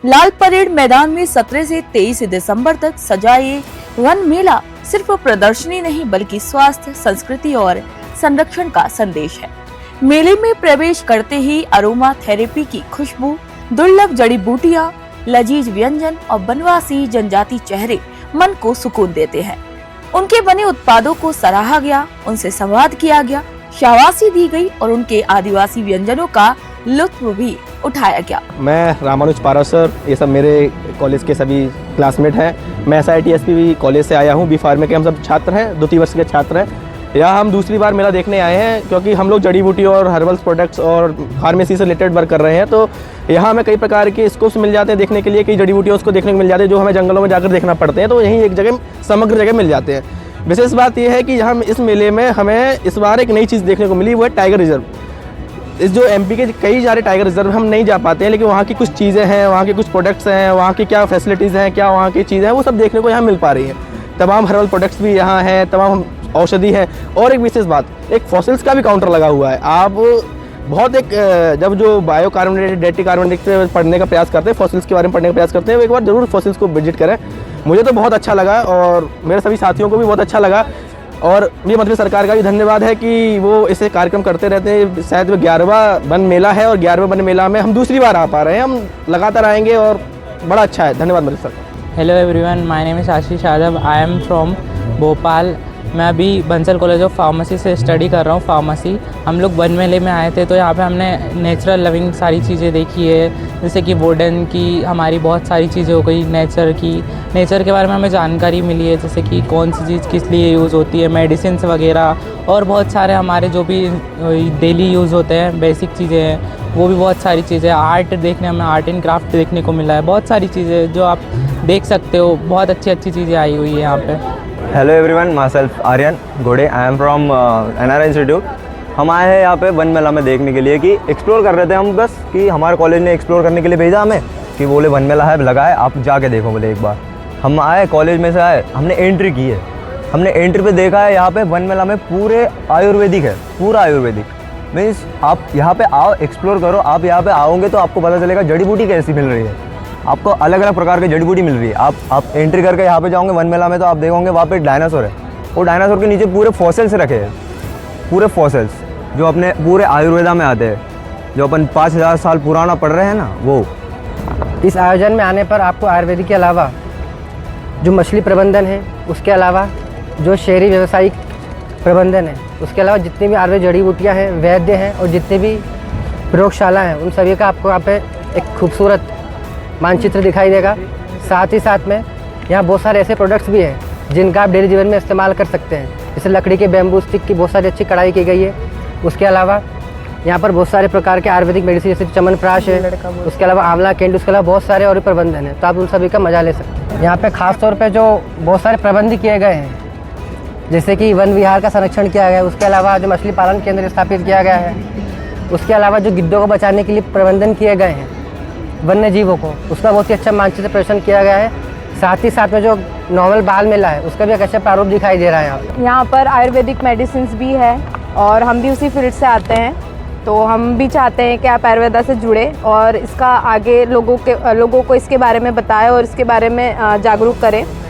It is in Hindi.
लाल परेड मैदान में 17 से 23 दिसंबर तक सजा ये वन मेला सिर्फ प्रदर्शनी नहीं बल्कि स्वास्थ्य, संस्कृति और संरक्षण का संदेश है। मेले में प्रवेश करते ही अरोमा थेरेपी की खुशबू, दुर्लभ जड़ी बूटियां, लजीज व्यंजन और बनवासी जनजाति चेहरे मन को सुकून देते हैं। उनके बने उत्पादों को सराहा गया, उनसे संवाद किया गया, शाबाशी दी गई और उनके आदिवासी व्यंजनों का लुत्फ भी उठाया गया। मैं रामानुज पारासर, ये सब मेरे कॉलेज के सभी क्लासमेट हैं। मैं SITSP कॉलेज से आया हूँ। B Pharma के हम सब छात्र हैं, 2 वर्ष के छात्र हैं। यहाँ हम दूसरी बार मेला देखने आए हैं क्योंकि हम लोग जड़ी बूटी और हर्बल्स प्रोडक्ट्स और फार्मेसी से रिलेटेड वर्क कर रहे हैं। तो यहाँ हमें कई प्रकार के स्कोप्स मिल जाते हैं देखने के लिए, कई जड़ी बूटियों उसको देखने को मिल जाते हैं जो हमें जंगलों में जाकर देखना पड़ते हैं। तो यहीं एक जगह समग्र जगह मिल जाते हैं। विशेष बात यह है कि यहाँ इस मेले में हमें इस बार एक नई चीज़ देखने को मिली, वो है टाइगर रिजर्व। इस जो MP के कई सारे टाइगर रिजर्व हम नहीं जा पाते हैं, लेकिन वहाँ की कुछ चीज़ें हैं, वहाँ के कुछ प्रोडक्ट्स हैं, वहाँ की क्या फैसिलिटीज़ हैं, क्या वहाँ की चीज़ें हैं, वो सब देखने को यहाँ मिल पा रही हैं। तमाम हर्बल प्रोडक्ट्स भी यहाँ हैं, तमाम औषधि हैं। और एक विशेष बात, एक फॉसिल्स का भी काउंटर लगा हुआ है। आप बहुत एक जब जो बायो कार्बोनेटेड, डेटी कार्बोनेटेड से पढ़ने का प्रयास करते हैं, फॉसिल्स के बारे में पढ़ने का प्रयास करते हैं, वो एक बार जरूर फॉसिल्स को विजिट करें। मुझे तो बहुत अच्छा लगा और मेरे सभी साथियों को भी बहुत अच्छा लगा। और ये मध्य सरकार का भी धन्यवाद है कि वो इसे कार्यक्रम करते रहते हैं। शायद वो 11वां वन मेला है और 11वें वन मेला में हम दूसरी बार आ पा रहे हैं। हम लगातार आएंगे और बड़ा अच्छा है। धन्यवाद मध्य सरकार। Hello everyone, my name is Ashish Yadav. I am from Bhopal. मैं अभी बंसल कॉलेज ऑफ फार्मेसी से स्टडी कर रहा हूँ फार्मेसी। हम लोग वन मेले में आए थे तो यहाँ पे हमने नेचुरल लविंग सारी चीज़ें देखी है, जैसे कि वुडन की हमारी बहुत सारी चीज़ें हो गई, नेचर के बारे में हमें जानकारी मिली है, जैसे कि कौन सी चीज़ किस लिए यूज़ होती है, मेडिसिन वगैरह, और बहुत सारे हमारे जो भी डेली यूज़ होते हैं बेसिक चीज़ें हैं, वो भी बहुत सारी चीज़ें। आर्ट देखने हमें आर्ट एंड क्राफ्ट देखने को मिला है, बहुत सारी चीज़ें जो आप देख सकते हो। बहुत अच्छी अच्छी चीज़ें आई हुई है यहाँ पे। Hello everyone, myself Aryan Ghode. I am from NRI institute. हम आए हैं यहाँ पे वन मेला में देखने के लिए कि एक्सप्लोर कर रहे थे हम, बस कि हमारे कॉलेज ने एक्सप्लोर करने के लिए भेजा हमें कि बोले वन मेला है, लगा है, आप जाके देखो बोले एक बार। हम आए, कॉलेज में से आए, हमने एंट्री की है। हमने एंट्री पे देखा है यहाँ पे वन मेला में पूरे आयुर्वेदिक है, पूरा आयुर्वेदिक। मीन्स आप यहाँ पे आओ, एक्सप्लोर करो। आप यहाँ पे आओगे तो आपको पता चलेगा जड़ी बूटी कैसी मिल रही है। आपको अलग अलग प्रकार की जड़ी बूटी मिल रही है। आप एंट्री करके यहाँ पे जाओगे वन मेला में तो आप देखोगे वहाँ पे डायनासोर है। वो डायनासोर के नीचे पूरे फॉसिल्स रखे हैं, पूरे फॉसिल्स जो अपने पूरे आयुर्वेदा में आते हैं, जो अपन 5000 साल पुराना पढ़ रहे हैं ना वो। इस आयोजन में आने पर आपको आयुर्वेदिक के अलावा जो मछली प्रबंधन है, उसके अलावा जो शहरी व्यवसायिक प्रबंधन है, उसके अलावा जितनी भी आयुर्वेद जड़ी बूटियाँ हैं, वैद्य हैं और जितनी भी प्रयोगशाला हैं, उन सभी का आपको यहाँ पे एक खूबसूरत मानचित्र दिखाई देगा। साथ ही साथ में यहाँ बहुत सारे ऐसे प्रोडक्ट्स भी हैं जिनका आप डेली जीवन में इस्तेमाल कर सकते हैं। जैसे लकड़ी के बैम्बू स्टिक की बहुत सारी अच्छी कढ़ाई की गई है। उसके अलावा यहाँ पर बहुत सारे प्रकार के आयुर्वेदिक मेडिसिन जैसे चमनप्राश है, उसके अलावा आंवला कैंडी, उसके अलावा बहुत सारे और भी प्रबंधन हैं, तो आप उन सभी का मजा ले सकते हैं। यहाँ पे खास तौर पे जो बहुत सारे प्रबंध किए गए हैं, जैसे कि वन विहार का संरक्षण किया गया है, उसके अलावा जो मछली पालन केंद्र स्थापित किया गया है, उसके अलावा जो गिद्धों को बचाने के लिए प्रबंधन किए गए हैं वन्य जीवों को, उसका बहुत ही अच्छा मानचित्र प्रदर्शन किया गया है। साथ ही साथ में जो नॉर्मल बाल मेला है उसका भी एक अच्छा प्रारूप दिखाई दे रहा है। यहाँ पर आयुर्वेदिक मेडिसिन भी है और हम भी उसी फील्ड से आते हैं, तो हम भी चाहते हैं कि आप आयुर्वेदा से जुड़े और इसका आगे लोगों को इसके बारे में बताएं और इसके बारे में जागरूक करें।